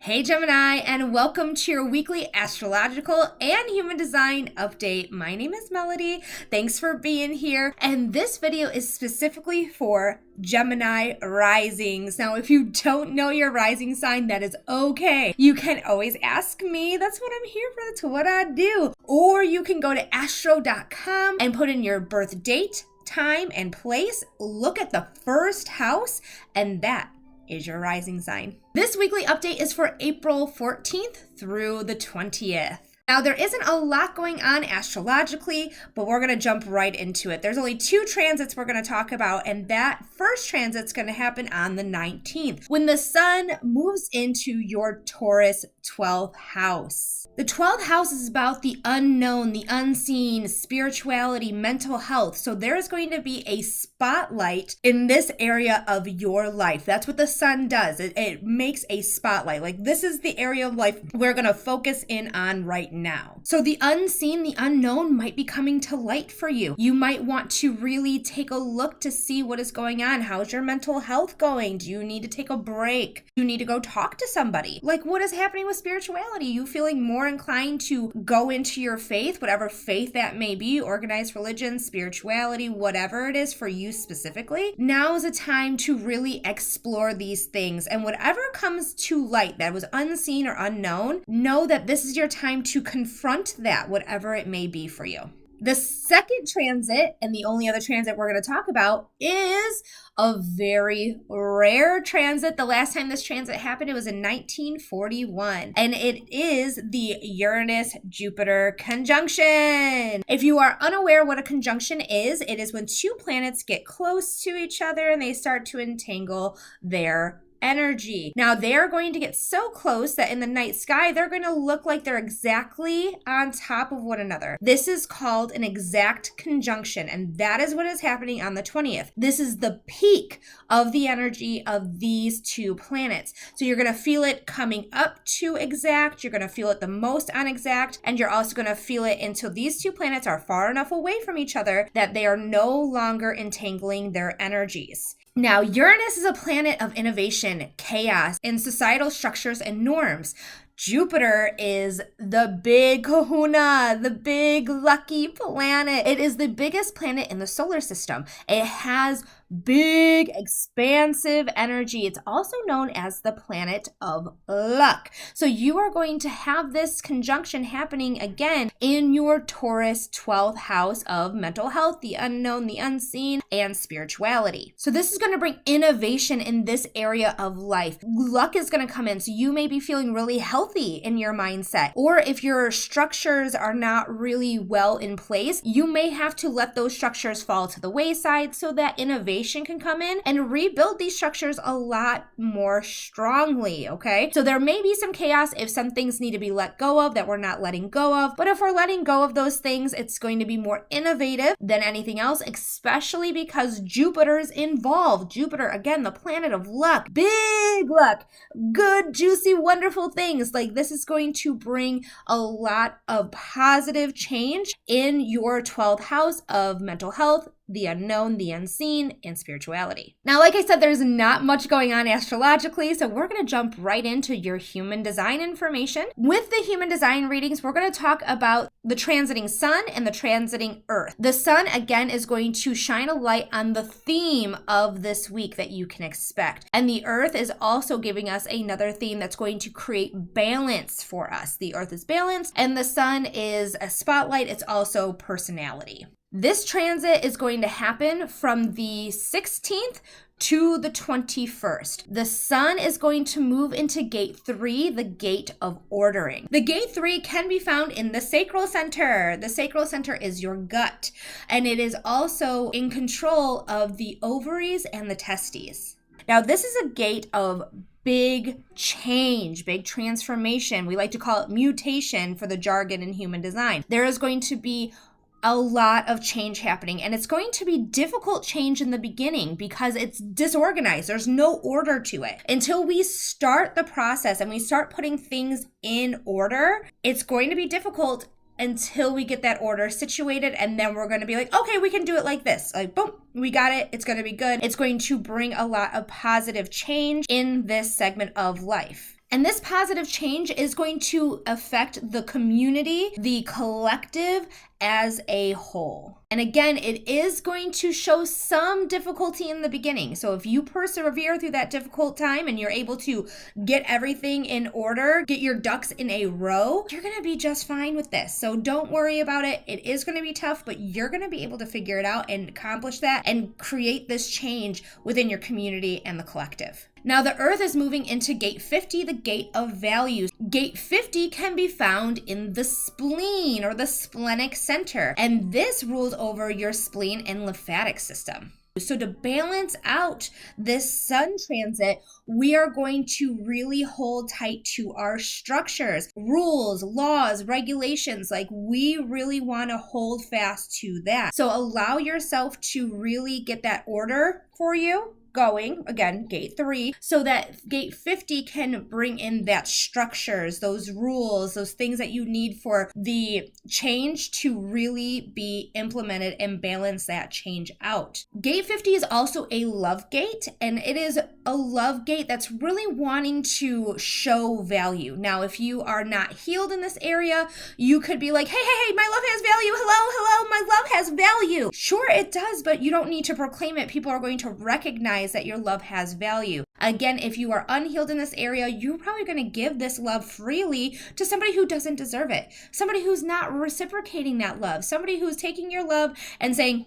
Hey Gemini, and welcome to your weekly astrological and human design update. My name is Melody. Thanks for being here. And this video is specifically for Gemini risings. Now, if you don't know your rising sign, that is okay. You can always ask me. That's what I'm here for. That's what I do. Or you can go to astro.com and put in your birth date, time, and place. Look at the first house, and that is your rising sign. This weekly update is for April 14th through the 20th. Now, there isn't a lot going on astrologically, but we're going to jump right into it. There's only two transits we're going to talk about, and that first transit's going to happen on the 19th, when the sun moves into your Taurus 12th house. The 12th house is about the unknown, the unseen, spirituality, mental health. So there's going to be a spotlight in this area of your life. That's what the sun does. It makes a spotlight. Like, this is the area of life we're going to focus in on right now. So the unseen, the unknown might be coming to light for you. You might want to really take a look to see what is going on. How's your mental health going? Do you need to take a break? Do you need to go talk to somebody? Like, what is happening with spirituality? You feeling more inclined to go into your faith, whatever faith that may be, organized religion, spirituality, whatever it is for you specifically? Now is a time to really explore these things, and whatever comes to light that was unseen or unknown, know that this is your time to confront that, whatever it may be for you. The second transit, and the only other transit we're going to talk about, is a very rare transit. The last time this transit happened, it was in 1941, and it is the Uranus-Jupiter conjunction. If you are unaware what a conjunction is, it is when two planets get close to each other and they start to entangle their energy. Now, they're going to get so close that in the night sky, they're going to look like they're exactly on top of one another. This is called an exact conjunction, and that is what is happening on the 20th. This is the peak of the energy of these two planets. So you're going to feel it coming up to exact, you're going to feel it the most on exact, and you're also going to feel it until these two planets are far enough away from each other that they are no longer entangling their energies. Now, Uranus is a planet of innovation, chaos, and societal structures and norms. Jupiter is the big kahuna, the big lucky planet. It is the biggest planet in the solar system. It has big, expansive energy. It's also known as the planet of luck. So you are going to have this conjunction happening again in your Taurus 12th house of mental health, the unknown, the unseen, and spirituality. So this is going to bring innovation in this area of life. Luck is going to come in. So you may be feeling really healthy in your mindset. Or if your structures are not really well in place, you may have to let those structures fall to the wayside so that innovation can come in and rebuild these structures a lot more strongly, okay? So there may be some chaos if some things need to be let go of that we're not letting go of, but if we're letting go of those things, it's going to be more innovative than anything else, especially because Jupiter's involved. Jupiter, again, the planet of luck, big luck, good, juicy, wonderful things. Like, this is going to bring a lot of positive change in your 12th house of mental health, the unknown, the unseen, and spirituality. Now, like I said, there's not much going on astrologically, so we're going to jump right into your human design information. With the human design readings, we're going to talk about the transiting sun and the transiting earth. The sun, again, is going to shine a light on the theme of this week that you can expect. And the earth is also giving us another theme that's going to create balance for us. The earth is balance, and the sun is a spotlight. It's also personality. This transit is going to happen from the 16th to the 21st. The sun is going to move into gate 3, the gate of ordering. The gate 3 can be found in the sacral center. The sacral center is your gut, and it is also in control of the ovaries and the testes. Now, this is a gate of big change, big transformation. We like to call it mutation for the jargon in human design. There is going to be a lot of change happening, and it's going to be difficult change in the beginning because it's disorganized. There's no order to it. Until we start the process and we start putting things in order, it's going to be difficult until we get that order situated, and then we're going to be like, okay, we can do it like this. Like, boom, we got it. It's going to be good. It's going to bring a lot of positive change in this segment of life. And this positive change is going to affect the community, the collective as a whole. And again, it is going to show some difficulty in the beginning. So if you persevere through that difficult time and you're able to get everything in order, get your ducks in a row, you're going to be just fine with this. So don't worry about it. It is going to be tough, but you're going to be able to figure it out and accomplish that and create this change within your community and the collective. Now, the Earth is moving into gate 50, the gate of values. Gate 50 can be found in the spleen or the splenic center, and this rules over your spleen and lymphatic system. So to balance out this sun transit, we are going to really hold tight to our structures, rules, laws, regulations. Like, we really want to hold fast to that. So allow yourself to really get that order for you going, again, gate 3, so that gate 50 can bring in that structures, those rules, those things that you need for the change to really be implemented and balance that change out. Gate 50 is also a love gate, and it is a love gate that's really wanting to show value. Now, if you are not healed in this area, you could be like, hey, my love has value. Hello, my love has value. Sure, it does, but you don't need to proclaim it. People are going to recognize that your love has value. Again, if you are unhealed in this area, you're probably going to give this love freely to somebody who doesn't deserve it, somebody who's not reciprocating that love, somebody who's taking your love and saying,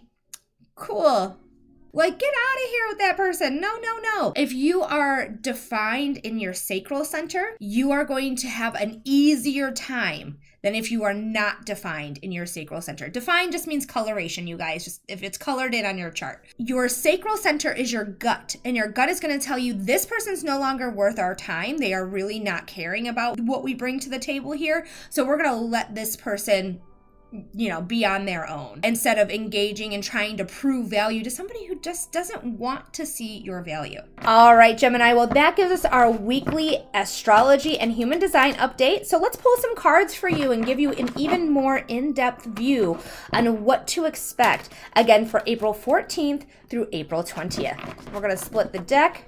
cool, like, get out of here with that person. No. If you are defined in your sacral center, you are going to have an easier time than if you are not defined in your sacral center. Defined just means coloration, you guys, just if it's colored in on your chart. Your sacral center is your gut, and your gut is going to tell you this person's no longer worth our time. They are really not caring about what we bring to the table here. So we're going to let this person be on their own instead of engaging and trying to prove value to somebody who just doesn't want to see your value. All right, Gemini, well, that gives us our weekly astrology and human design update. So let's pull some cards for you and give you an even more in-depth view on what to expect, again, for April 14th through April 20th. We're going to split the deck.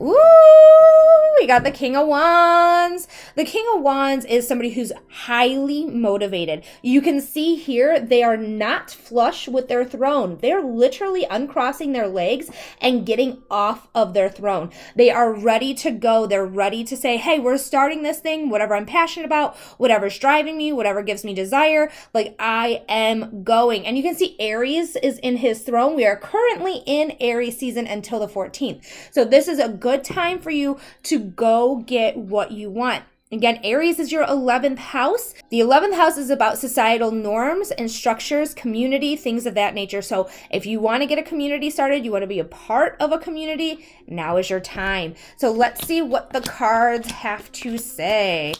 Ooh, we got the King of Wands. The King of Wands is somebody who's highly motivated. You can see here, they are not flush with their throne. They're literally uncrossing their legs and getting off of their throne. They are ready to go. They're ready to say, hey, we're starting this thing, whatever I'm passionate about, whatever's driving me, whatever gives me desire, like I am going. And you can see Aries is in his throne. We are currently in Aries season until the 14th. So this is a good time for you to go get what you want. Again, Aries is your 11th house. The 11th house is about societal norms and structures, community, things of that nature. So if you want to get a community started, you want to be a part of a community, now is your time. So let's see what the cards have to say.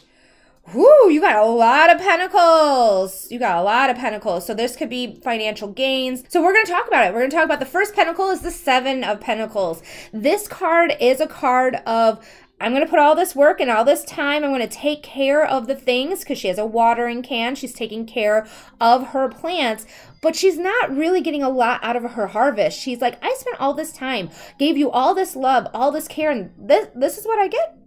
Whoo, you got a lot of pentacles. So this could be financial gains. So we're going to talk about it. We're going to talk about the first pentacle is the 7 of Pentacles. This card is a card of, I'm going to put all this work and all this time. I'm going to take care of the things because she has a watering can. She's taking care of her plants, but she's not really getting a lot out of her harvest. She's like, I spent all this time, gave you all this love, all this care, and this is what I get.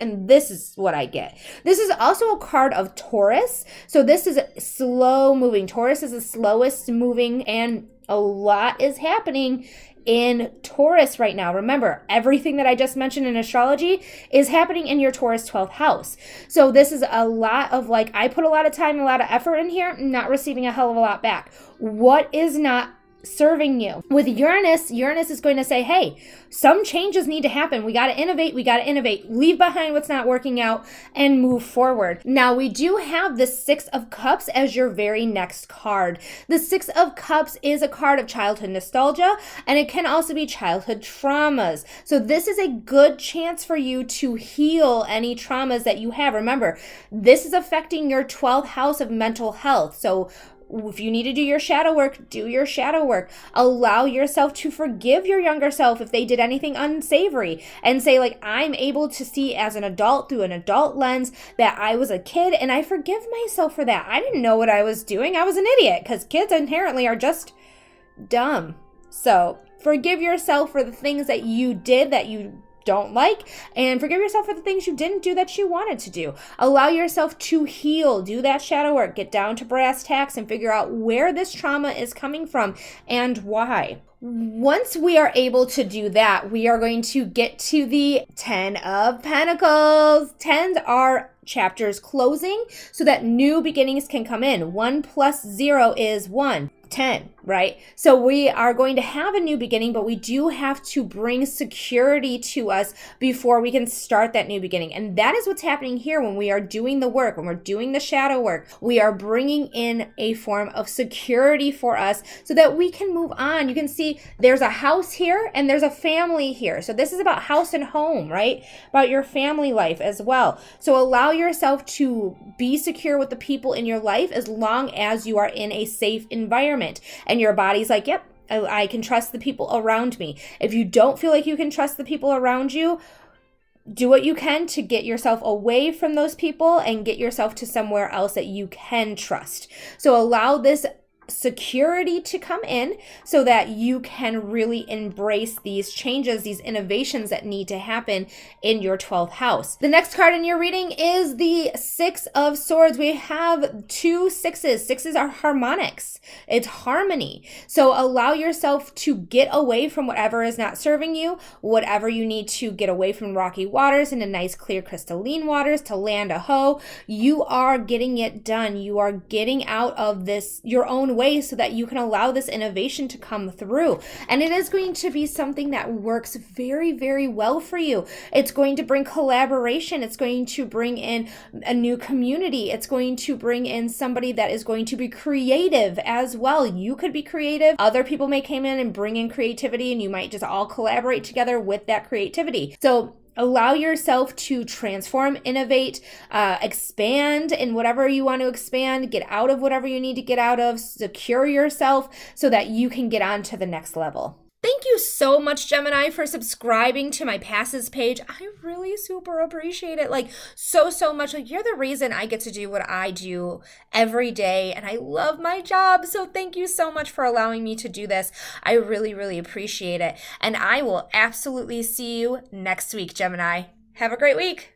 And this is what I get. This is also a card of Taurus. So this is slow moving. Taurus is the slowest moving, and a lot is happening in Taurus right now. Remember, everything that I just mentioned in astrology is happening in your Taurus 12th house. So this is a lot of like, I put a lot of time, a lot of effort in here, not receiving a hell of a lot back. What is not serving you? With Uranus is going to say, hey, some changes need to happen. We got to innovate. Leave behind what's not working out and move forward. Now, we do have the 6 of Cups as your very next card. The 6 of Cups is a card of childhood nostalgia, and it can also be childhood traumas. So this is a good chance for you to heal any traumas that you have. Remember, this is affecting your 12th house of mental health. So if you need to do your shadow work, do your shadow work. Allow yourself to forgive your younger self if they did anything unsavory, and say, like, I'm able to see as an adult through an adult lens that I was a kid, and I forgive myself for that. I didn't know what I was doing. I was an idiot, because kids inherently are just dumb. So forgive yourself for the things that you did that you don't like, and forgive yourself for the things you didn't do that you wanted to do. Allow yourself to heal, do that shadow work, get down to brass tacks and figure out where this trauma is coming from and why. Once we are able to do that, we are going to get to the 10 of Pentacles. 10s are chapters closing so that new beginnings can come in. 1 plus 0 is 1. 10, right? So we are going to have a new beginning, but we do have to bring security to us before we can start that new beginning. And that is what's happening here when we are doing the work, when we're doing the shadow work. We are bringing in a form of security for us so that we can move on. You can see there's a house here and there's a family here. So this is about house and home, right? About your family life as well. So allow yourself to be secure with the people in your life as long as you are in a safe environment. And your body's like, yep, I can trust the people around me. If you don't feel like you can trust the people around you, do what you can to get yourself away from those people and get yourself to somewhere else that you can trust. So allow this security to come in so that you can really embrace these changes, these innovations that need to happen in your 12th house. The next card in your reading is the 6 of Swords. We have 2 sixes. Sixes are harmonics. It's harmony. So allow yourself to get away from whatever is not serving you, whatever you need to get away from rocky waters into nice, clear, crystalline waters to land a hoe. You are getting it done. You are getting out of this, your own way, so that you can allow this innovation to come through. And it is going to be something that works very, very well for you. It's going to bring collaboration. It's going to bring in a new community. It's going to bring in somebody that is going to be creative as well. You could be creative. Other people may come in and bring in creativity, and you might just all collaborate together with that creativity. So allow yourself to transform, innovate, expand in whatever you want to expand, get out of whatever you need to get out of, secure yourself so that you can get on to the next level. Thank you so much, Gemini, for subscribing to my passes page. I really super appreciate it. Like so much. Like you're the reason I get to do what I do every day. And I love my job. So thank you so much for allowing me to do this. I really, really appreciate it. And I will absolutely see you next week, Gemini. Have a great week.